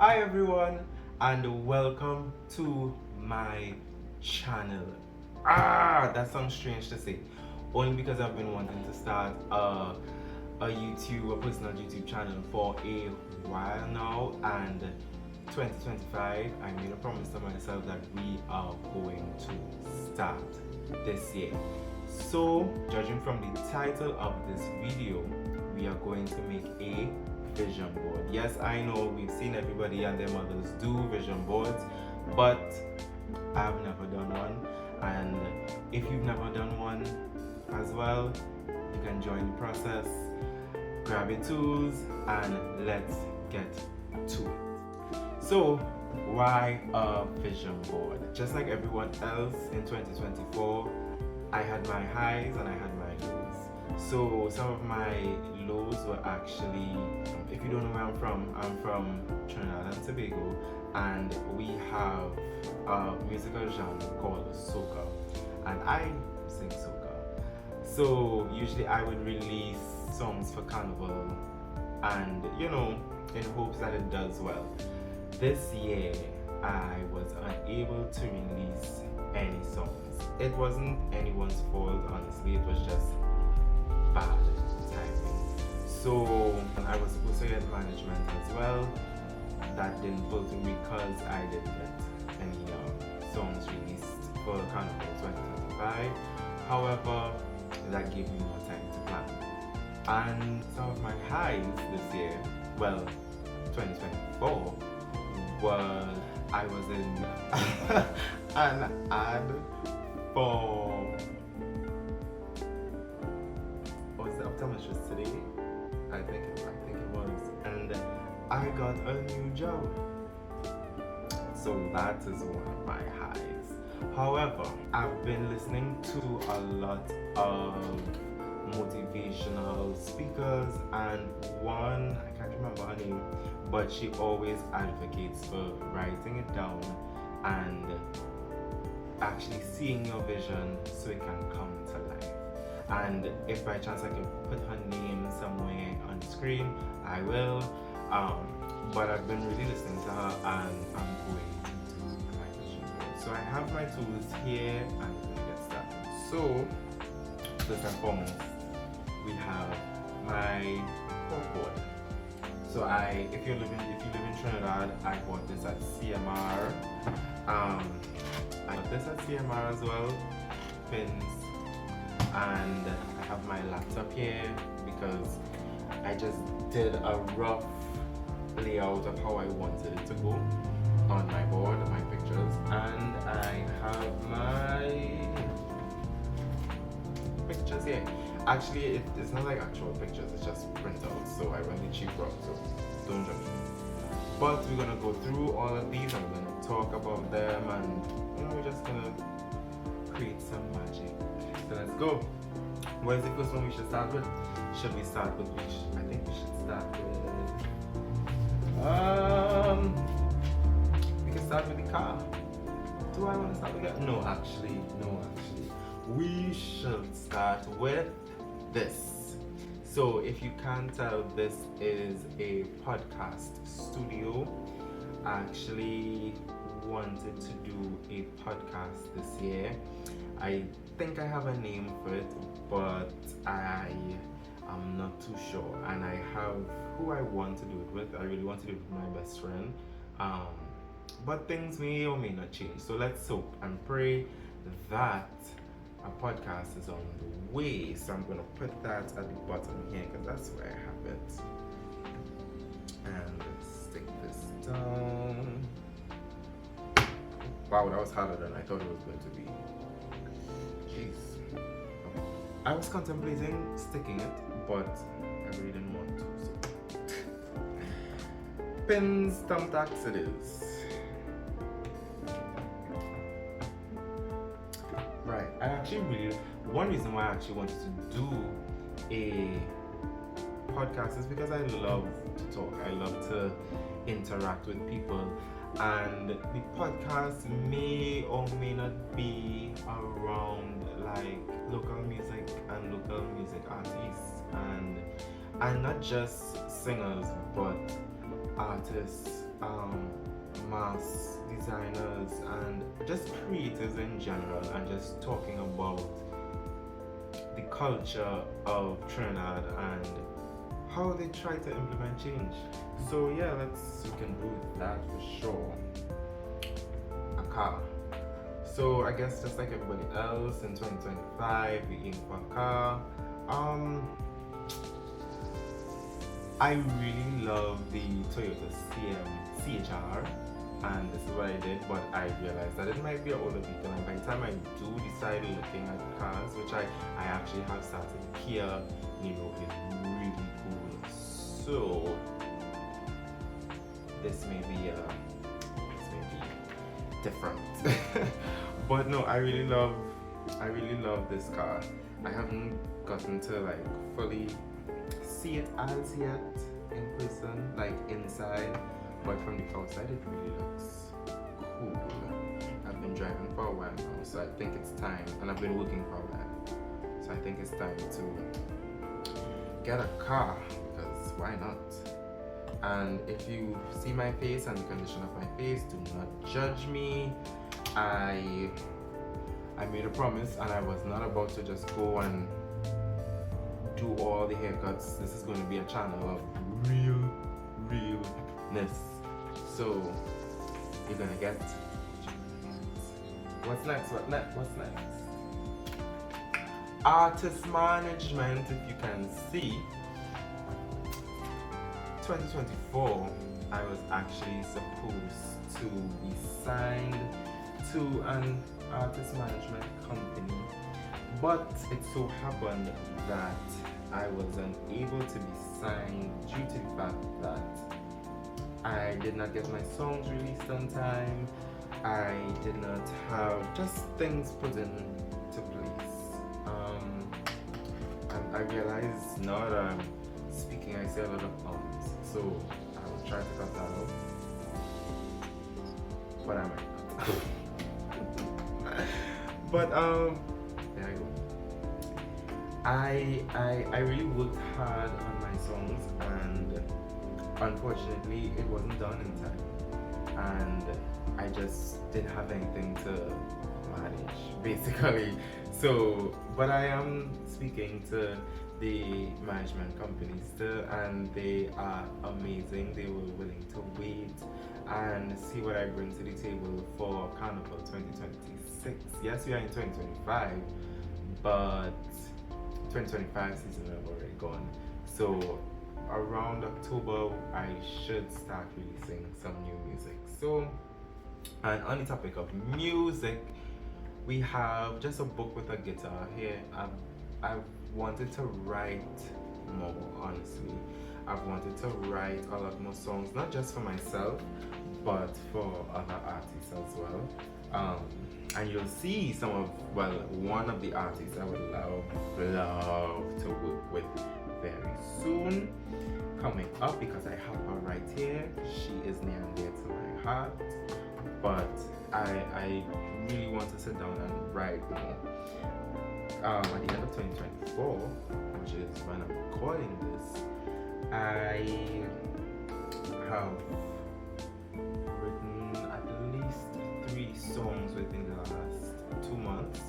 Hi everyone, and welcome to my channel. That sounds strange to say, only because I've been wanting to start a personal YouTube channel for a while now. And 2025, I made a promise to myself that we are going to start this year. So, judging from the title of this video, we are going to make a vision board. Yes, I know we've seen everybody and their mothers do vision boards, but I've never done one. And if you've never done one as well, you can join the process, grab your tools, and let's get to it. So, why a vision board? Just like everyone else in 2024, I had my highs and I had my lows. So some of my lows were actually, if you don't know where I'm from Trinidad and Tobago, and we have a musical genre called soca, and I sing soca. So usually I would release songs for carnival, and in hopes that it does well. This year I was unable to release any songs. It wasn't anyone's fault, honestly, it was just bad timing. So I was supposed to get management as well. That didn't pull through because I didn't get any songs released for Carnival 2025. However, that gave me more time to plan. And some of my highs this year, 2024, was I was in an ad for optometrist today. I think it was, and I got a new job. So that is one of my highs. However, I've been listening to a lot of motivational speakers, and one, I can't remember her name, but she always advocates for writing it down and actually seeing your vision so it can come to life. And if by chance I can put her name somewhere on the screen, I will. But I've been really listening to her, and I'm going to do my vision board. So I have my tools here, and I'm going to get started. So first and foremost, we have my corkboard. So if you live in Trinidad, I bought this at CMR. I got this at CMR as well. Pins. And I have my laptop here because I just did a rough layout of how I wanted it to go on my board, my pictures, and I have my pictures here. Actually, it's not like actual pictures, it's just printouts, so I went the cheap route, so don't judge me. But we're gonna go through all of these and we're gonna talk about them, and we're just gonna create some magic. So let's go. What is the first one we should start with? Should we start with which? I think we should start with we can start with the car. Do I want to start with that? No, actually. We should start with this. So if you can't tell, this is a podcast studio. I actually wanted to do a podcast this year. I think I have a name for it, but I am not too sure, and I have who I want to do it with. I really want to do it with my best friend, but things may or may not change. So let's hope and pray that a podcast is on the way. So I'm going to put that at the bottom here because that's where I have it, and let's stick this down. Wow, that was harder than I thought it was going to be. Jeez. I was contemplating sticking it, but I really didn't want to. So. Pins, thumbtacks it is. Right. One reason why I actually wanted to do a podcast is because I love to talk. I love to interact with people. And the podcast may or may not be around like local music and local music artists, and not just singers but artists um, mass designers and just creators in general, and just talking about the culture of Trinidad and how they try to implement change. So yeah, we can do that for sure. A car. So I guess just like everybody else in 2025, we aim for a car. I really love the Toyota CHR, and this is what I did, but I realized that it might be an older vehicle, and by the time I do decide looking at cars, which I actually have started, Kia Niro is really cool. So this may be different. But no, I really love this car. I haven't gotten to like fully see it as yet in person, like inside, but from the outside it really looks cool. I've been driving for a while now, so I think it's time, and I've been working for a while, so I think it's time to get a car, because why not? And if you see my face and the condition of my face, do not judge me. I made a promise, and I was not about to just go and do all the haircuts. This is going to be a channel of realness. So you're gonna get what's next? What's next? Artist management. If you can see, 2024, I was actually supposed to be signed to an artist management company, but it so happened that I was unable to be signed due to the fact that I did not get my songs released on time. I did not have just things put into place. And I realized now that I'm speaking, I say a lot of so I will try to cut that out, but I might not. But there I go. I really worked hard on my songs, and unfortunately it wasn't done in time, and I just didn't have anything to manage, basically. So, but I am speaking to the management companies still, and they are amazing. They were willing to wait and see what I bring to the table for Carnival 2026. Yes, we are in 2025, but 2025 season have already gone. So around October, I should start releasing some new music. So, and on the topic of music, we have just a book with a guitar here. I've wanted to write more, honestly. I've wanted to write a lot more songs, not just for myself, but for other artists as well. And you'll see one of the artists I would love to work with very soon coming up, because I have her right here. She is near and dear to my heart, but I really want to sit down and write more. At the end of 2024, which is when I'm recording this, I have written at least 3 songs within the last 2 months.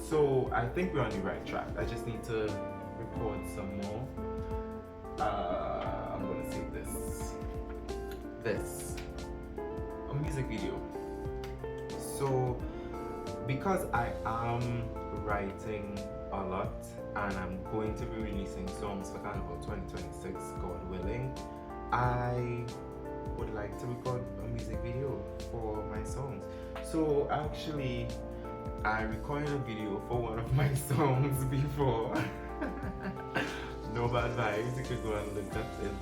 So I think we're on the right track. I just need to record some more. I'm gonna say this a music video. So because I am writing a lot, and I'm going to be releasing songs for Carnival 2026, God willing, I would like to record a music video for my songs. So actually, I recorded a video for one of my songs before. No bad vibes, you could go and look at it.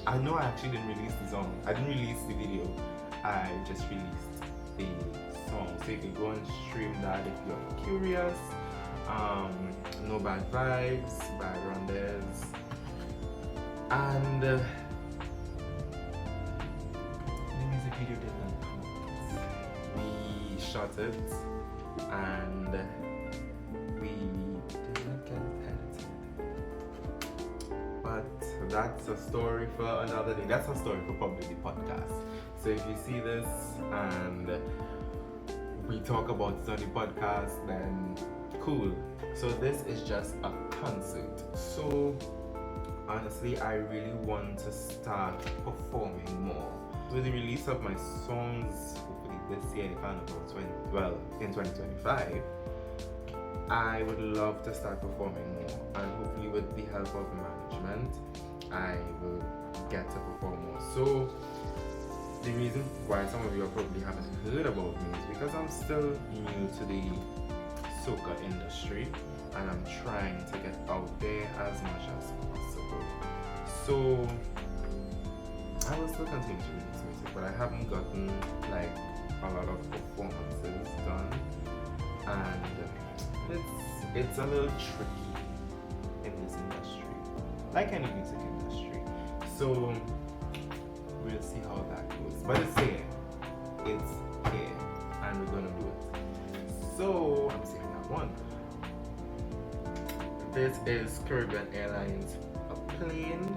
I know I actually didn't release the song. I didn't release the video. I just released the song. So you can go and stream that if you're curious. No Bad Vibes by Rondez. And the music video did not come out. We shot it, and we did not get it edited. But that's a story for another day. That's a story for probably the podcast. So if you see this and we talk about it on the podcast, then cool. So this is just a concert. So honestly, I really want to start performing more. With the release of my songs, hopefully this year, in 2025, I would love to start performing more, and hopefully with the help of management, I will get to perform more. So the reason why some of you probably haven't heard about me is because I'm still new to the soca industry, and I'm trying to get out there as much as possible. So I will still continue to release music, but I haven't gotten like a lot of performances done, and it's a little tricky in this industry, like any music industry. So we'll see how that goes. But it's here, and we're gonna do it. So I'm saving that one. This is Caribbean Airlines plane.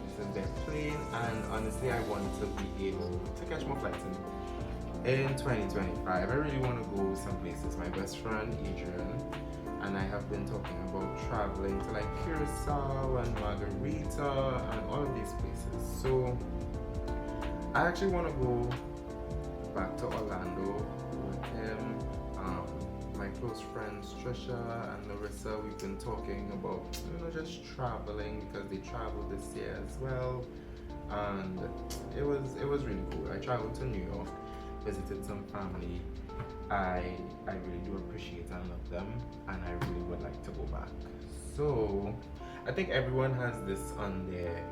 This is their plane, and honestly, I want to be able to catch more flights in 2025. I really want to go some places. My best friend Adrian and I have been talking about traveling to like Curacao and Margarita and all of these places. So I actually want to go back to Orlando with him. My close friends Trisha and Larissa, we've been talking about just traveling because they traveled this year as well, and it was really cool. I traveled to New York, visited some family. I really do appreciate and love them, and I really would like to go back. So I think everyone has this on their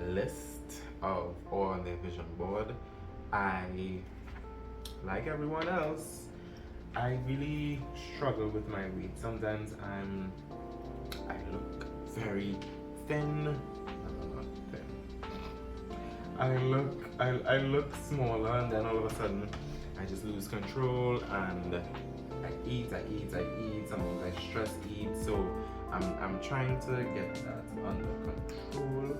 list or on their vision board. I, like everyone else, I really struggle with my weight. Sometimes I look very thin. I'm not thin. I look smaller, and then all of a sudden I just lose control, and I eat. Sometimes I stress eat. So I'm trying to get that under control.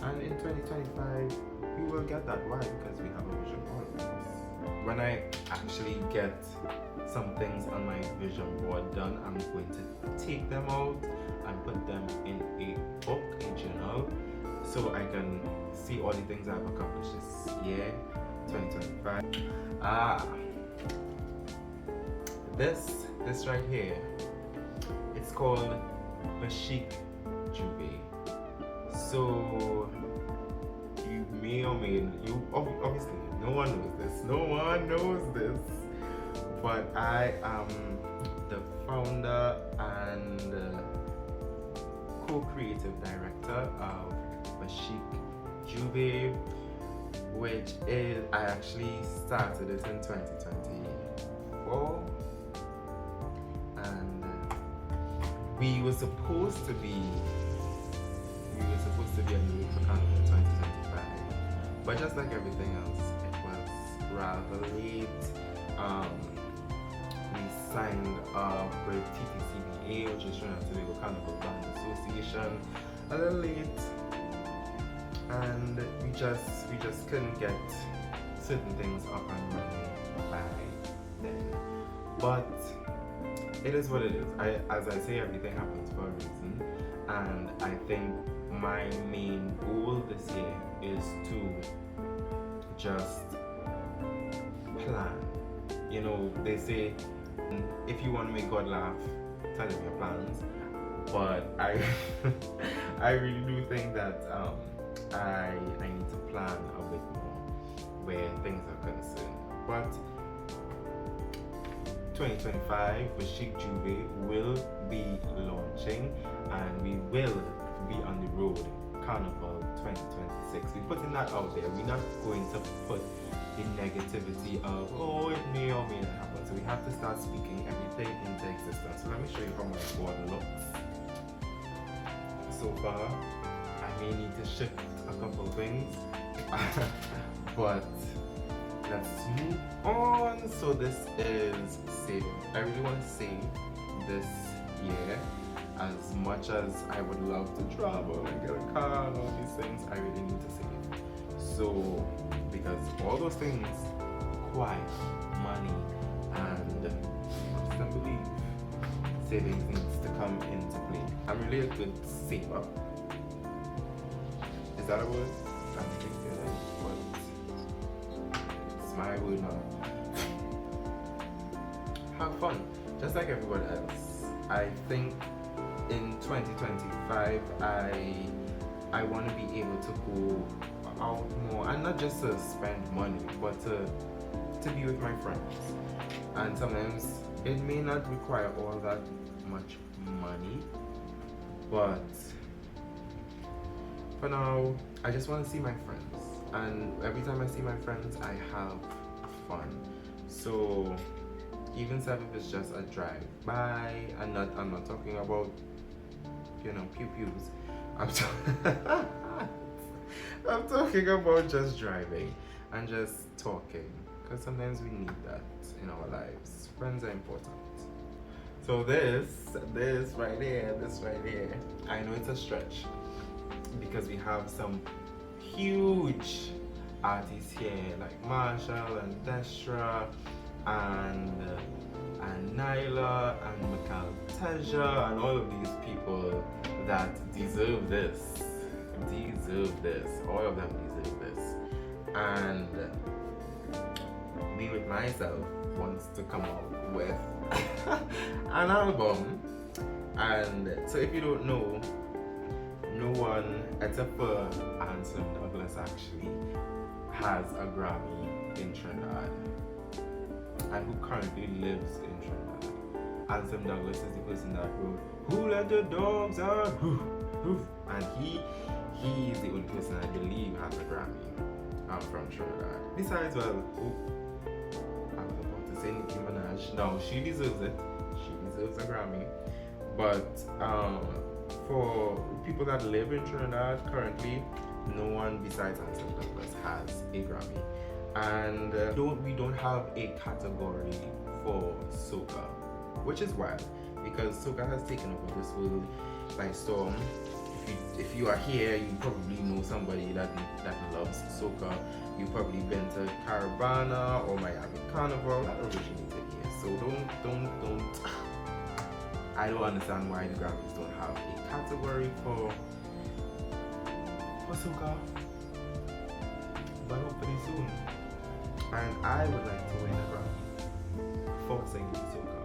And in 2025, we will get that. Why? Because we have a vision board. When I actually get some things on my vision board done, I'm going to take them out and put them in a book, a journal, so I can see all the things I've accomplished this year, 2025. This right here, it's called Chic Juve. So you may or may obviously no one knows this, but I am the founder and co-creative director of Chic Juve, which is, I actually started it in 2024, and we were supposed to be on the road for Carnival 2025, but just like everything else, it was rather late. We signed up with TTCBA, which is Trinidad and Tobago Carnival Band Association, a little late, and we just couldn't get certain things up and running by then. But it is what it is. As I say, everything happens for a reason, and I think my main goal this year is to just plan. They say if you want to make God laugh, tell him your plans. But I really do think that I need to plan a bit more where things are concerned. But 2025 with Chic Juve will be launching, and we will be on the road Carnival 2026. We're putting that out there. We're not going to put the negativity of, it may or may not happen. So we have to start speaking everything into existence. So let me show you how my board looks so far. I may need to shift a couple things, but let's move on. So this is saving. I really want to save this year, As much as I would love to travel and get a car and all these things, I really need to save. So, because all those things require money, and I just believe savings needs to come into play. I'm really a good saver. Is that a word? I think it is, but it's my word now. Have fun, just like everyone else. I think in 2025, I want to be able to go out more, and not just to spend money, but to be with my friends. And sometimes it may not require all that much money, but for now, I just want to see my friends, and every time I see my friends, I have fun. So even if it's just a drive by, and I'm not talking about pew pews. I'm talking about just driving and just talking, because sometimes we need that in our lives. Friends are important. So this right here, I know it's a stretch because we have some huge artists here like Marshall and Destra and Nyla and Mikal Teja and all of these people that deserve this. All of them deserve this. And me with myself wants to come out with an album. And so if you don't know, no one except for Anson Douglas actually has a Grammy in Trinidad, and who currently lives in Trinidad. Anson Douglas is the person that wrote "Who Let the Dogs Out?" And he is the only person I believe has a Grammy from Trinidad. Besides, well, I was about to say Nicki Minaj. No, she deserves it. She deserves a Grammy. But for people that live in Trinidad currently, no one besides Anson Douglas has a Grammy. And we don't have a category for soca, which is wild because soca has taken over this world by storm. If you are here, you probably know somebody that loves soca. You've probably been to Caravana or Miami Carnival that originated here. So don't. I don't understand why the Grammys don't have a category for soca, but hopefully soon. And I would like to win a Grammy for singing soca.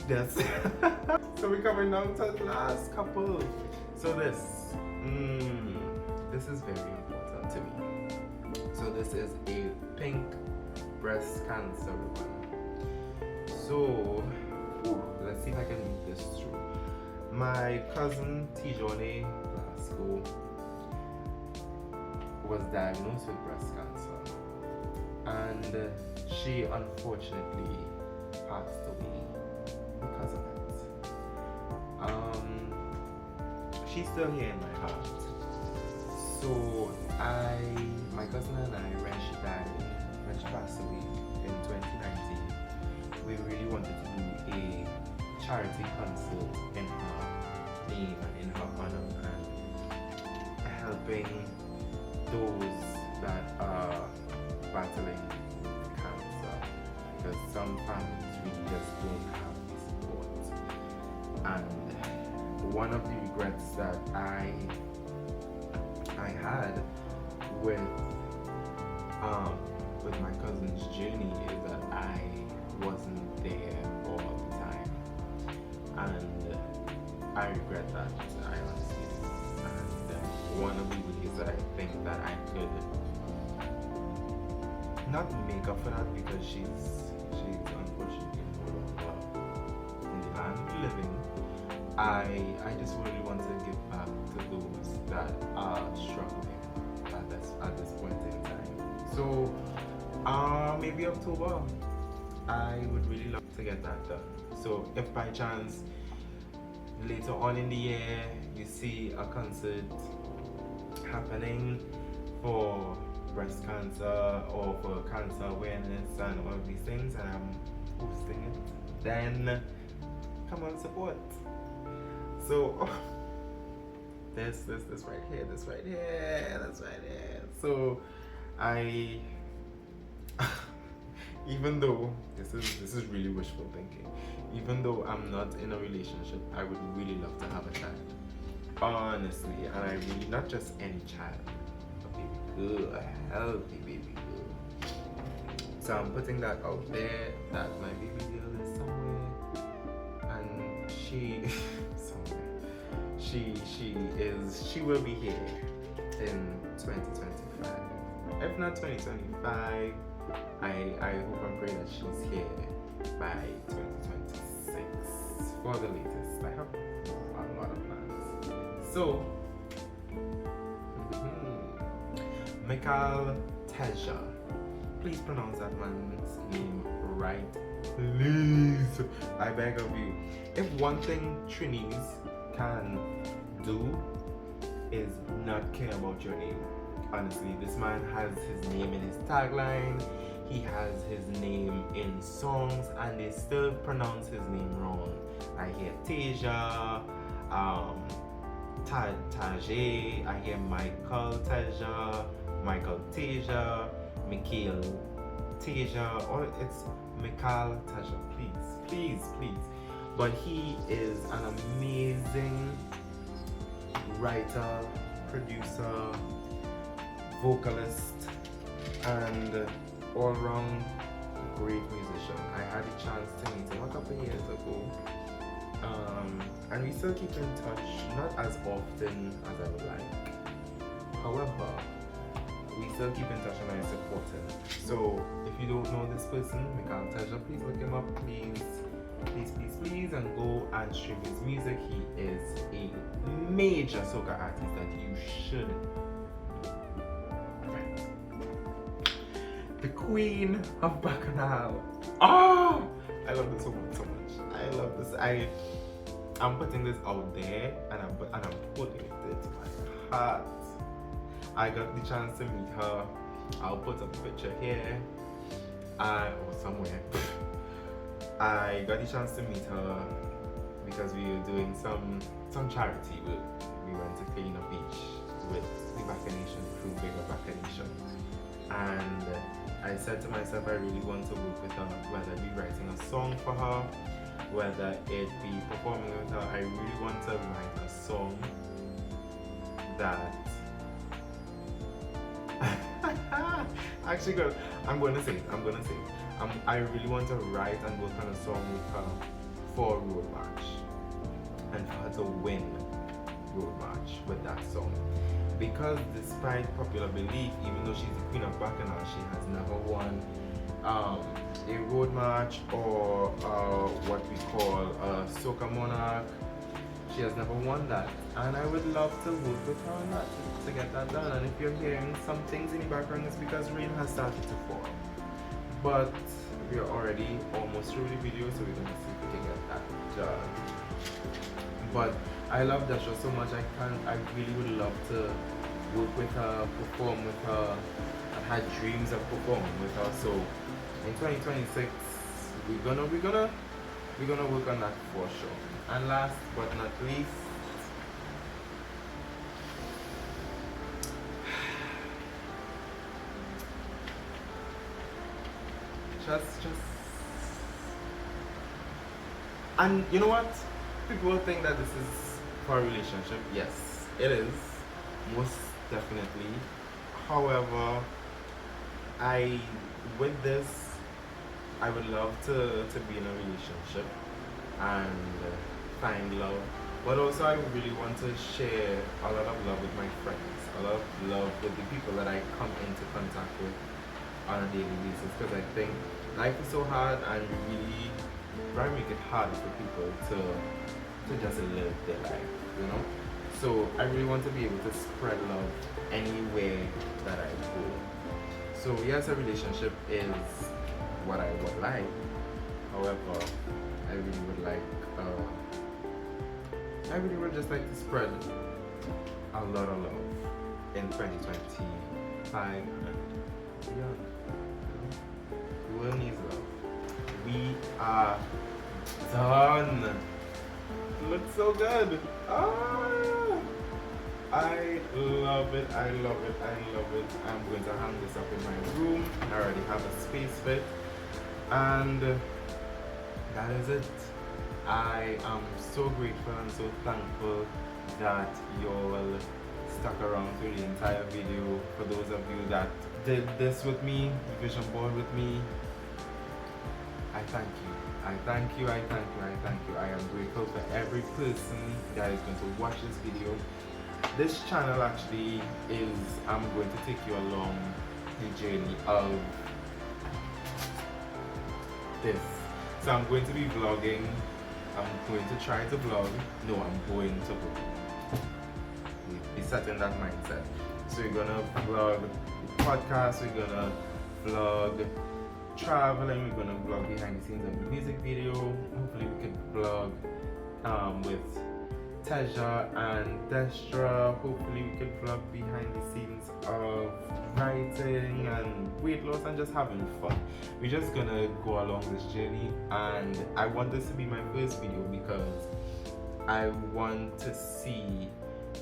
Yes. So we're coming down to the last couple. So this is very important to me. So this is a pink breast cancer ribbon. So let's see if I can read this through. My cousin Tijone Blasco was diagnosed with breast cancer, and she unfortunately passed away because of it. She's still here in my heart. So my cousin and I, when she passed away in 2019, we really wanted to do a charity concert in her name and in her honor, and helping those that are battling cancer, because some families really just don't have the support. And one of the regrets that I had with my cousin's journey is that I wasn't there all the time, and I regret that. I honestly do. And one of the ways that I think that I could not make up for that, because she's unfortunately no longer in the land of the living, I just really want to give back to those that are struggling at this point in time. So maybe October, I would really love to get that done. So if by chance later on in the year you see a concert happening for breast cancer or for cancer awareness and all of these things, and I'm hosting it, then come on, support. So this right here, this right here, that's right here. So I even though this is really wishful thinking, even though I'm not in a relationship, I would really love to have a child. Honestly, and I really, not just any child, a baby girl, a healthy baby girl. So I'm putting that out there that my baby girl is somewhere, and she somewhere. She will be here in 2025. If not 2025, I hope and pray that she's here by 2026 for the latest. I have a lot of plans. So, Mikhail Teja. Please pronounce that man's name right. Please. I beg of you. If one thing Trinis can do is not care about your name. Honestly, this man has his name in his tagline. He has his name in songs, and they still pronounce his name wrong. I hear Teja, Tajay, I hear Michael Teja, Michael Teja, Mikhail Teja, or it's Mikhail Teja. Please. But he is an amazing writer, producer, vocalist, and all-round great musician. I had a chance to meet him a couple of years ago, and we still keep in touch, not as often as I would like. However, we still keep in touch and I support him. So if you don't know this person, Mikhail Teja, please look him up, please, and go and stream his music. He is a major soca artist that you should. The Queen of Bacchanal. Oh, I love this so much. I love this. I'm putting this out there, and I'm putting it to my heart. I got the chance to meet her. I'll put a picture here, or somewhere. I got the chance to meet her because we were doing some charity work. We went to clean a beach with the Bacchanation crew, bigger Bacchanation, and I said to myself, I really want to work with her, whether it be writing a song for her, whether it be performing with her. I really want to write a song that actually, girl, I'm gonna say it. I really want to write and work on a song with her for Road March, and for her to win Road March with that song. Because despite popular belief, even though she's the Queen of Bacchanal, she has never won a Road March or what we call a Soca Monarch. She has never won that, and I would love to work with her on that to get that done. And if you're hearing some things in the background, it's because rain has started to fall. But we are already almost through the video, so we're gonna see if we can get that done. But I love Dasha so much. I really would love to work with her, perform with her. I've had dreams of performing with her. So in 2026, we're gonna work on that for sure. And last but not least, and you know what? People think that this is for a relationship. Yes, it is, most definitely. However, with this, I would love to be in a relationship and find love. But also, I really want to share a lot of love with my friends, a lot of love with the people that I come into contact with on a daily basis. Because I think life is so hard, and really try to make it harder for people to just live their life, you know? So I really want to be able to spread love anywhere that I go. So yes, a relationship is what I would like. However, I really would like, I really would just like to spread a lot of love in 2025 and beyond. The world needs love. We are Done. Looks so good. Ah, I love it. I love it. I love it. I'm going to hang this up in my room. I already have a space for it. And that is it. I am so grateful and so thankful that you all stuck around through the entire video. For those of you that did this with me, the vision board with me, I thank you. I thank you, I thank you, I thank you. I am grateful for every person that is going to watch this video. This channel actually is, I'm going to take you along the journey of this. So I'm going to be vlogging. I'm going to try to vlog. No, I'm going to vlog. Be set in that mindset. So we're gonna vlog podcast, we're gonna vlog traveling, we're gonna vlog behind the scenes of the music video. Hopefully we can vlog with Teja and Destra. Hopefully we can vlog behind the scenes of writing and weight loss and just having fun. We're just gonna go along this journey, and I want this to be my first video because I want to see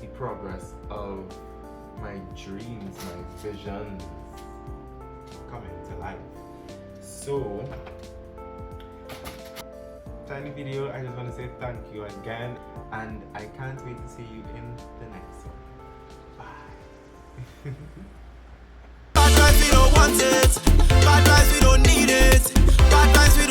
the progress of my dreams, my visions coming to life. So, tiny video, I just want to say thank you again, and I can't wait to see you in the next one. Bye. Bad vibes, we don't want it. Bad vibes, we don't need it. Bad vibes, we